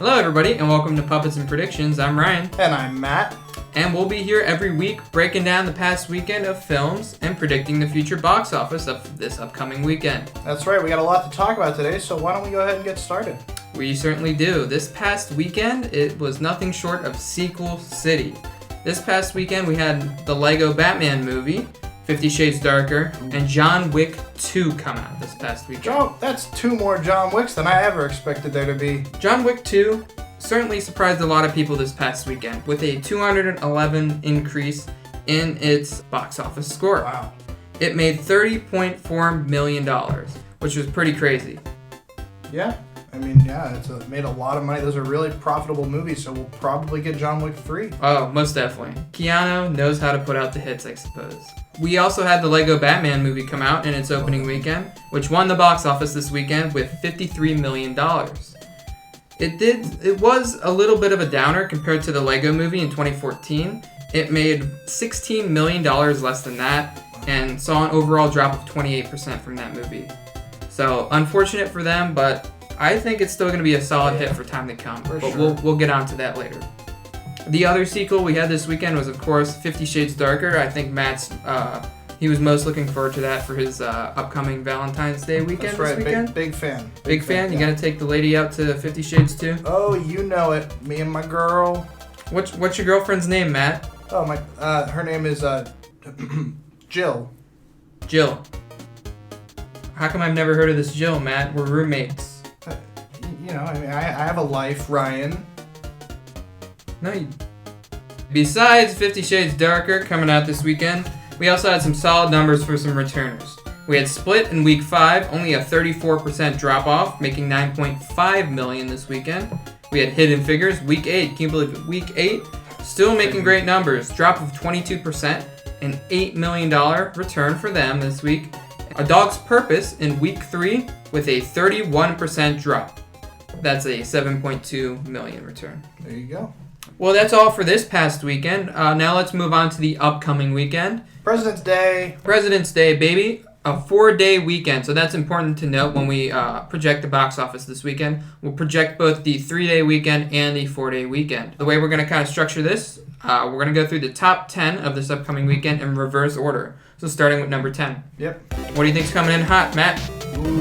Hello everybody and welcome to Puppets and Predictions. I'm Ryan. And I'm Matt. And we'll be here every week breaking down the past weekend of films and predicting the future box office of this upcoming weekend. That's right, we got a lot to talk about today, so why don't we go ahead and get started? We certainly do. This past weekend, it was nothing short of sequel city. This past weekend we had the Lego Batman movie, 50 Shades Darker, and John Wick 2 come out this past weekend. That's two more John Wicks than I ever expected there to be. John Wick 2 certainly surprised a lot of people this past weekend with a 211 increase in its box office score. Wow. It made $30.4 million, which was pretty crazy. Yeah. It made a lot of money. Those are really profitable movies, so we'll probably get John Wick 3. Oh, most definitely. Keanu knows how to put out the hits, I suppose. We also had the Lego Batman movie come out in its opening weekend, which won the box office this weekend with $53 million. It was a little bit of a downer compared to the Lego movie in 2014. It made $16 million less than that and saw an overall drop of 28% from that movie. So, unfortunate for them, but I think it's still going to be a solid hit for time to come. But sure. we'll get on to that later. The other sequel we had this weekend was, of course, 50 Shades Darker. I think Matt's, he was most looking forward to that for his upcoming Valentine's Day weekend. That's right, this weekend. Big fan. Big fan? You yeah. gotta take the lady out to 50 Shades too? Oh, you know it. Me and my girl. What's your girlfriend's name, Matt? Oh, her name is, Jill. Jill. How come I've never heard of this Jill, Matt? We're roommates. I have a life, Ryan. No, Besides 50 Shades Darker coming out this weekend, we also had some solid numbers for some returners. We had Split in week 5, only a 34% drop off, making $9.5 million this weekend. We had Hidden Figures, week 8, can you believe it? Week 8, still making great numbers, drop of 22%, an $8 million return for them this week. A Dog's Purpose in week 3 with a 31% drop. That's a $7.2 million return. There you go. Well, that's all for this past weekend. Now let's move on to the upcoming weekend. President's Day. President's Day, baby. A 4-day weekend. So that's important to note when we project the box office this weekend. We'll project both the 3-day weekend and the 4-day weekend. The way we're going to kind of structure this, we're going to go through the top 10 of this upcoming weekend in reverse order. So starting with number 10. Yep. What do you think's coming in hot, Matt?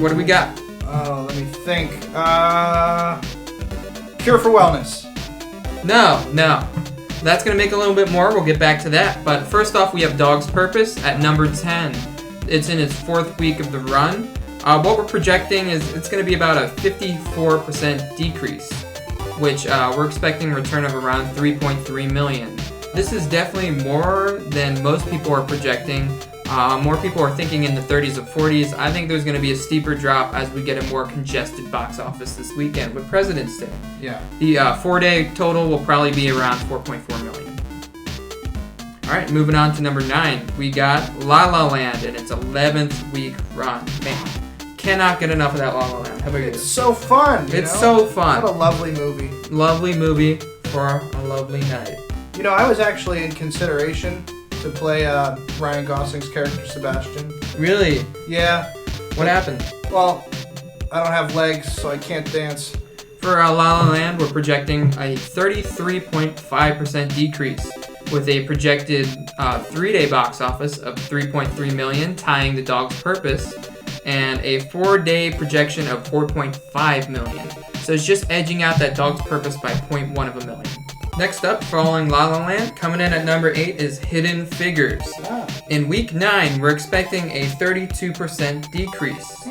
What do we got? Oh, let me think. Cure for Wellness. No. That's going to make a little bit more. We'll get back to that. But first off, we have Dog's Purpose at number 10. It's in its 4th week of the run. What we're projecting is it's going to be about a 54% decrease, which we're expecting a return of around $3.3 million. This is definitely more than most people are projecting. More people are thinking in the 30s or 40s. I think there's going to be a steeper drop as we get a more congested box office this weekend with President's Day. Yeah. The 4-day total will probably be around $4.4 million. All right, moving on to number 9. We got La La Land in its 11th week run. Man, cannot get enough of that La La Land. How about you? It's so fun. It's so fun. What a lovely movie. Lovely movie for a lovely night. I was actually in consideration to play Ryan Gosling's character, Sebastian. Really? Yeah. What happened? Well, I don't have legs, so I can't dance. For La La Land, we're projecting a 33.5% decrease with a projected 3-day box office of $3.3 million, tying The Dog's Purpose, and a 4-day projection of $4.5 million. So it's just edging out that Dog's Purpose by 0.1 of a million. Next up, following La La Land, coming in at number 8 is Hidden Figures. In week 9, we're expecting a 32% decrease.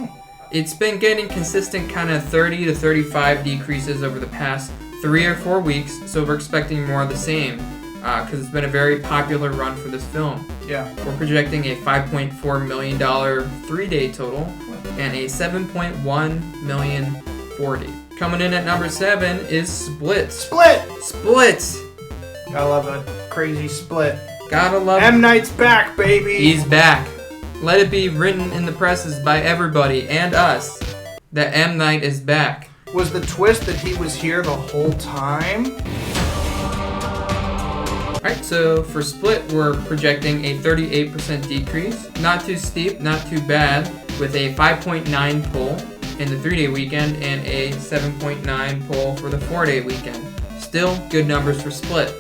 It's been getting consistent kind of 30 to 35 decreases over the past 3 or 4 weeks, so we're expecting more of the same because it's been a very popular run for this film. Yeah. We're projecting a $5.4 million 3-day total and a $7.1 million 4-day. Coming in at number 7 is Split. Split! Gotta love a crazy Split. Gotta love M. Night's back, baby! He's back. Let it be written in the presses by everybody and us that M. Night is back. Was the twist that he was here the whole time? Alright, so for Split, we're projecting a 38% decrease. Not too steep, not too bad, with a 5.9 pull in the 3-day weekend and a 7.9 poll for the 4-day weekend. Still good numbers for Split.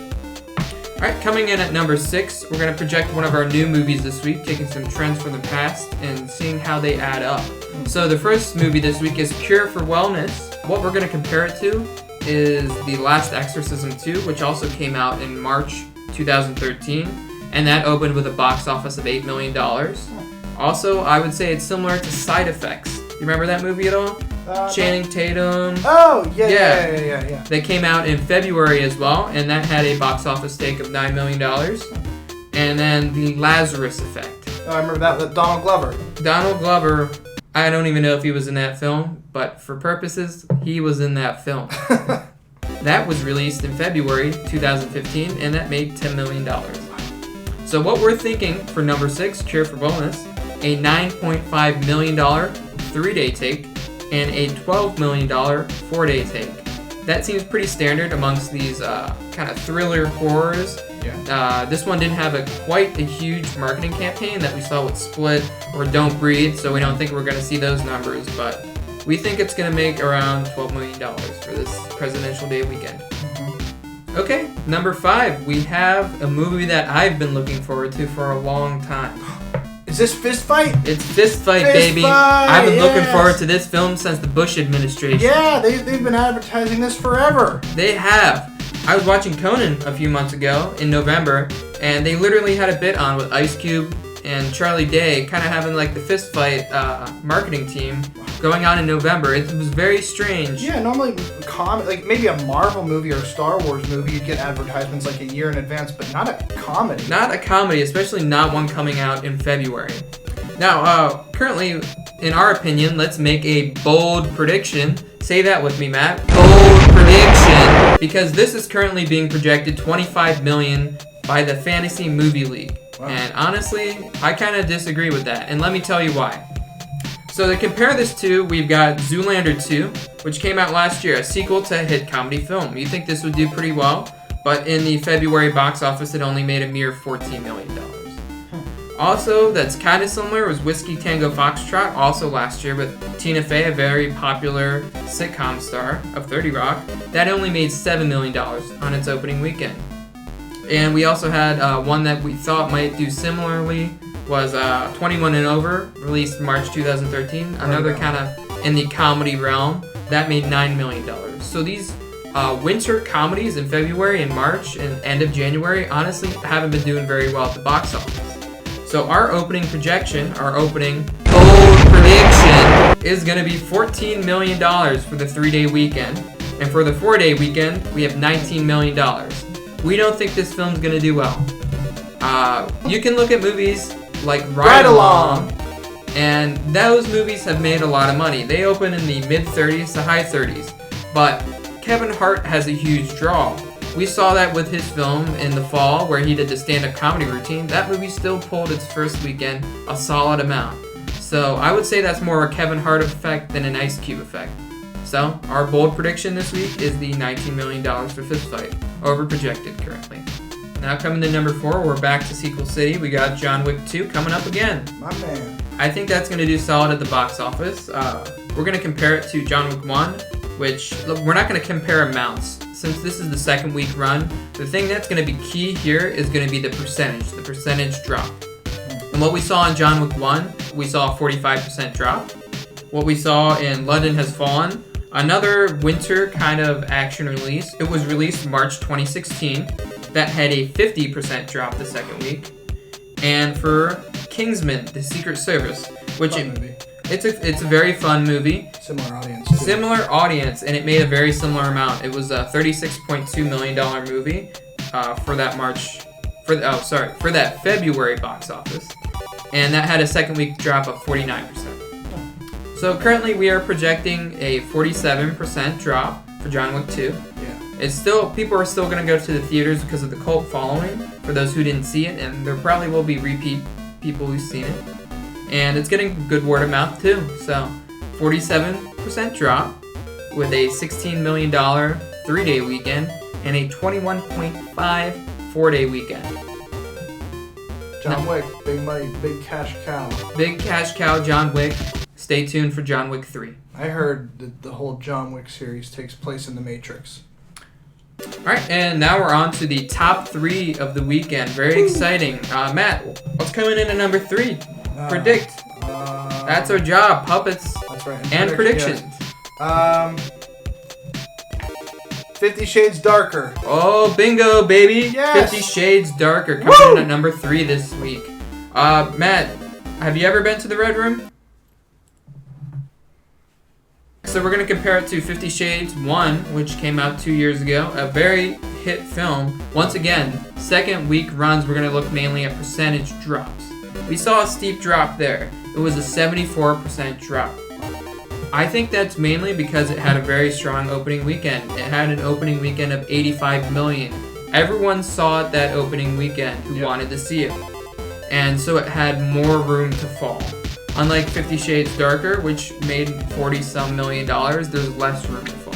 Alright, coming in at number 6, we're going to project one of our new movies this week, taking some trends from the past and seeing how they add up. So the first movie this week is Cure for Wellness. What we're going to compare it to is The Last Exorcism 2, which also came out in March 2013, and that opened with a box office of $8 million. Also, I would say it's similar to Side Effects. You remember that movie at all? Channing Tatum. Oh, yeah. They came out in February as well, and that had a box office stake of $9 million. And then The Lazarus Effect. Oh, I remember that with Donald Glover. Donald Glover, I don't even know if he was in that film, but for purposes, he was in that film. That was released in February 2015, and that made $10 million. So what we're thinking for number 6, Cure for Wellness, a $9.5 million 3-day take, and a $12 million 4-day take. That seems pretty standard amongst these kind of thriller horrors. Yeah. This one didn't have quite a huge marketing campaign that we saw with Split or Don't Breathe, so we don't think we're going to see those numbers, but we think it's going to make around $12 million for this Presidential Day weekend. Okay, number 5, we have a movie that I've been looking forward to for a long time. Is this Fist Fight? It's Fist Fight, baby. Fight, I've been looking forward to this film since the Bush administration. Yeah, they've been advertising this forever. They have. I was watching Conan a few months ago in November, and they literally had a bit on with Ice Cube and Charlie Day kind of having like the Fist Fight marketing team going on in November. It was very strange. Yeah, normally like maybe a Marvel movie or a Star Wars movie, you'd get advertisements like a year in advance, but not a comedy. Not a comedy, especially not one coming out in February. Now, currently, in our opinion, let's make a bold prediction. Say that with me, Matt. Bold prediction. Because this is currently being projected $25 million by the Fantasy Movie League. Wow. And honestly, I kind of disagree with that. And let me tell you why. So to compare this to, we've got Zoolander 2, which came out last year, a sequel to a hit comedy film. You think this would do pretty well, but in the February box office, it only made a mere $14 million. Also, that's kind of similar was Whiskey Tango Foxtrot, also last year with Tina Fey, a very popular sitcom star of 30 Rock. That only made $7 million on its opening weekend. And we also had one that we thought might do similarly, was 21 and Over, released March 2013. Another kind of in the comedy realm. That made $9 million. So these winter comedies in February and March and end of January honestly haven't been doing very well at the box office. So our opening projection, our opening bold prediction, is going to be $14 million for the 3-day weekend. And for the 4-day weekend, we have $19 million. We don't think this film's going to do well. You can look at movies like Ride Along, and those movies have made a lot of money. They open in the mid-30s to high 30s. But Kevin Hart has a huge draw. We saw that with his film in the fall where he did the stand-up comedy routine. That movie still pulled its first weekend a solid amount. So I would say that's more a Kevin Hart effect than an Ice Cube effect. So our bold prediction this week is the $19 million for Fist Fight, over projected currently. Now coming to number 4, we're back to Sequel City. We got John Wick 2 coming up again. My man. I think that's going to do solid at the box office. We're going to compare it to John Wick 1, which, look, we're not going to compare amounts. Since this is the second week run, the thing that's going to be key here is going to be the percentage drop. And what we saw in John Wick 1, we saw a 45% drop. What we saw in London Has Fallen, another winter kind of action release. It was released March 2016. That had a 50% drop the second week. And for Kingsman, The Secret Service, which it's a very fun movie. Similar audience, too. Similar audience, and it made a very similar amount. It was a $36.2 million movie for that February box office. And that had a second week drop of 49%. So currently we are projecting a 47% drop for John Wick 2. Yeah. People are still going to go to the theaters because of the cult following, for those who didn't see it, and there probably will be repeat people who've seen it. And it's getting good word of mouth too. So 47% drop with a $16 million 3-day weekend and a 21.5 4-day weekend. John Wick, big money, big cash cow. Big cash cow, John Wick. stay tuned for John Wick 3. I heard that the whole John Wick series takes place in the Matrix. All right, and now we're on to the top 3 of the weekend. Very exciting. Matt, what's coming in at number 3? Predict. That's our job, puppets. That's right. And predictions. Yeah. 50 Shades Darker. Oh, bingo, baby. Yes. 50 Shades Darker coming in at number 3 this week. Matt, have you ever been to the Red Room? So we're going to compare it to 50 Shades 1, which came out 2 years ago. A very hit film. Once again, second week runs, we're going to look mainly at percentage drops. We saw a steep drop there. It was a 74% drop. I think that's mainly because it had a very strong opening weekend. It had an opening weekend of 85 million. Everyone saw it that opening weekend who wanted to see it. And so it had more room to fall. Unlike 50 Shades Darker, which made 40-some million dollars, there's less room to fall.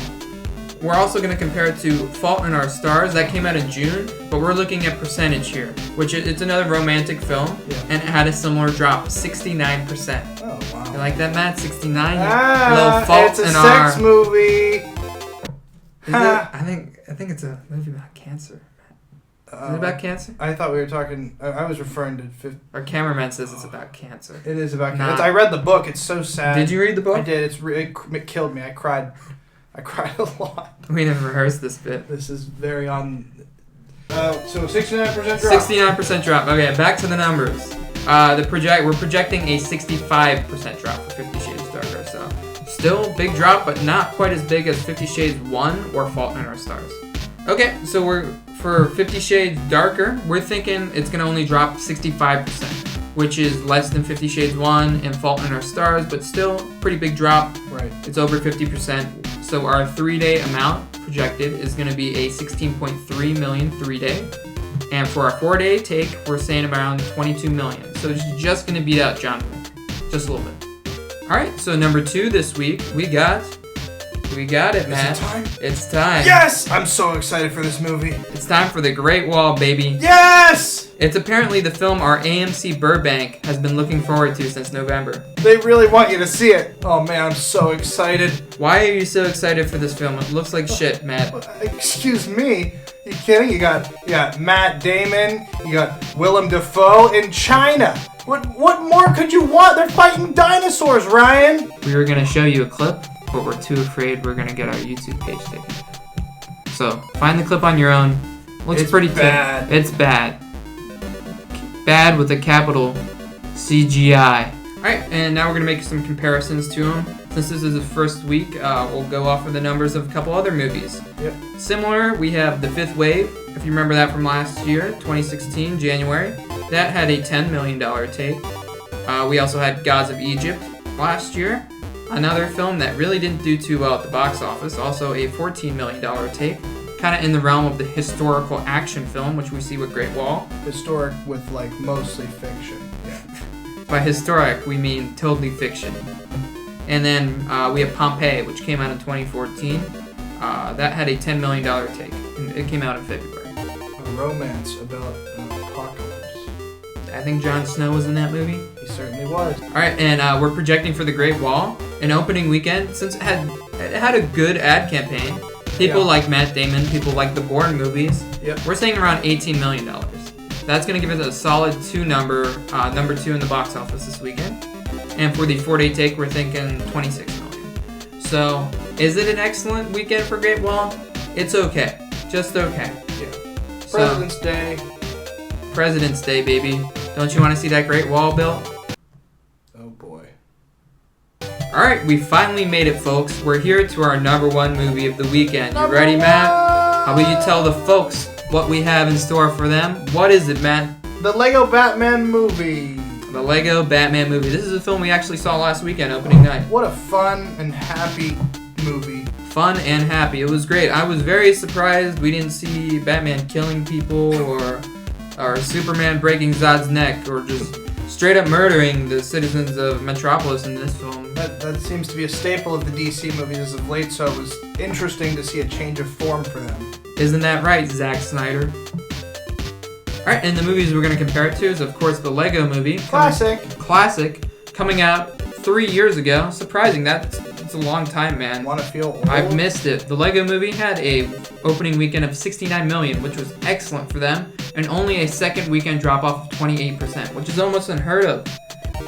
We're also going to compare it to Fault in Our Stars. That came out in June, but we're looking at percentage here, which it's another romantic film, and it had a similar drop, 69%. Oh, wow. You like that, Matt? 69? Little Fault it's a in sex Our... movie. Is it? I think it's a movie about cancer. Is it about cancer? I thought we were talking... I was referring to... Our cameraman says it's about cancer. It is about cancer. I read the book. It's so sad. Did you read the book? I did. It killed me. I cried a lot. We didn't rehearse this bit. This is very on... so 69% drop. 69% drop. Okay, back to the numbers. We're projecting a 65% drop for 50 Shades Darker. So still big drop, but not quite as big as 50 Shades 1 or Fault in Our Stars. Okay, so for 50 Shades Darker, we're thinking it's going to only drop 65%, which is less than 50 Shades 1 and Fault in Our Stars, but still pretty big drop. Right. It's over 50%. So our 3-day amount projected is going to be a 16.3 million 3-day. And for our 4-day take, we're saying around 22 million. So it's just going to beat out John Wick. Just a little bit. All right, so number 2 this week, we got it, Matt. Is it time? It's time. Yes! I'm so excited for this movie. It's time for The Great Wall, baby. Yes! It's apparently the film our AMC Burbank has been looking forward to since November. They really want you to see it. Oh man, I'm so excited. Why are you so excited for this film? It looks like shit, Matt. Excuse me? You kidding? You got Matt Damon, you got Willem Dafoe in China. What more could you want? They're fighting dinosaurs, Ryan. We were gonna show you a clip, but we're too afraid we're gonna get our YouTube page taken. So find the clip on your own. Looks pretty bad. It's bad. Bad with a capital CGI. Alright, and now we're gonna make some comparisons to them. Since this is the first week, we'll go off of the numbers of a couple other movies. Yep. Similar, we have The Fifth Wave. If you remember that from last year, 2016, January. That had a $10 million take. We also had Gods of Egypt last year. Another film that really didn't do too well at the box office. Also a $14 million take. Kind of in the realm of the historical action film, which we see with Great Wall. Historic with like mostly fiction. Yeah. By historic, we mean totally fiction. And then we have Pompeii, which came out in 2014. That had a $10 million take. And it came out in February. A romance about an apocalypse. I think Jon Snow was in that movie. He certainly was. Alright, and we're projecting for The Great Wall. An opening weekend, since it had a good ad campaign. People like Matt Damon, people like the Bourne movies. Yep. We're saying around $18 million. That's going to give us a solid number 2 in the box office this weekend. And for the 4-day take, we're thinking 26 million. So, is it an excellent weekend for Great Wall? It's okay. Just okay. Yeah. President's Day. President's Day, baby. Don't you want to see that Great Wall built? Oh boy. Alright, we finally made it, folks. We're here to our number 1 movie of the weekend. You ready, Matt? How will you tell the folks what we have in store for them? What is it, Matt? The Lego Batman movie. The Lego Batman movie. This is a film we actually saw last weekend, opening night. What a fun and happy movie. Fun and happy. It was great. I was very surprised we didn't see Batman killing people or Superman breaking Zod's neck or just straight up murdering the citizens of Metropolis in this film. That seems to be a staple of the DC movies as of late, so it was interesting to see a change of form for them. Isn't that right, Zack Snyder? Alright, and the movies we're going to compare it to is, of course, the Lego movie. Classic. Classic. Coming out 3 years ago. Surprising. It's a long time, man. Want to feel old? I've missed it. The Lego Movie had a opening weekend of 69 million, which was excellent for them, and only a second weekend drop-off of 28%, which is almost unheard of.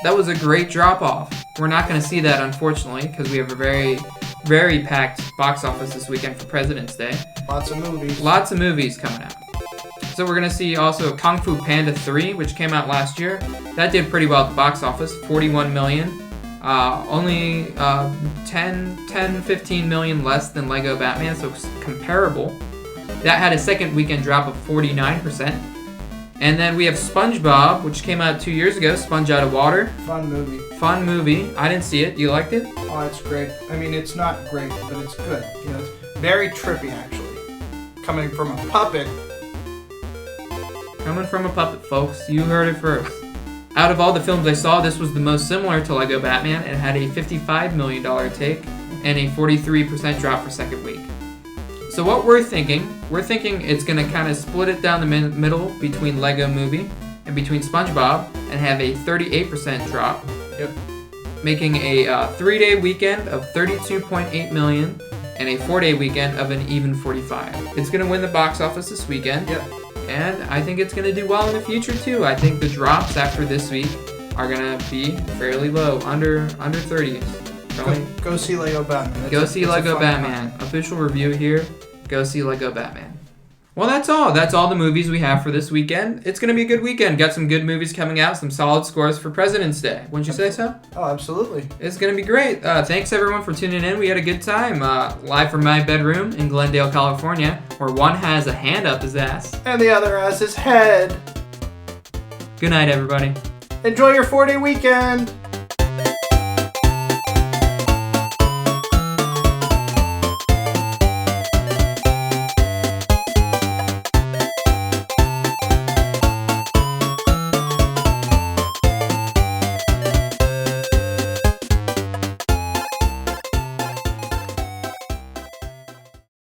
That was a great drop-off. We're not going to see that, unfortunately, because we have a very, very packed box office this weekend for President's Day. Lots of movies. Lots of movies coming out. So we're going to see also Kung Fu Panda 3, which came out last year. That did pretty well at the box office, 41 million. Only 15 million less than Lego Batman, so it's comparable. That had a second weekend drop of 49%. And then we have SpongeBob, which came out 2 years ago, Sponge Out of Water. Fun movie. Fun movie. I didn't see it. You liked it? Oh, it's great. I mean, it's not great, but it's good. You know, it's very trippy, actually. Coming from a puppet. Coming from a puppet, folks. You heard it first. Out of all the films I saw, this was the most similar to Lego Batman. It had a $55 million take and a 43% drop for second week. So what we're thinking it's going to kind of split it down the middle between Lego Movie and between SpongeBob and have a 38% drop. Yep. Making a 3-day weekend of 32.8 million and a 4-day weekend of an even 45. It's going to win the box office this weekend. Yep. And I think it's going to do well in the future too. I think the drops after this week are going to be fairly low, under 30. Go see Lego Batman. Go see Lego Batman. Official review here. Go see Lego Batman. Well, that's all. That's all the movies we have for this weekend. It's going to be a good weekend. Got some good movies coming out, some solid scores for President's Day. Wouldn't you say so? Oh, absolutely. It's going to be great. Thanks, everyone, for tuning in. We had a good time. Live from my bedroom in Glendale, California, where one has a hand up his ass. And the other has his head. Good night, everybody. Enjoy your 4-day weekend.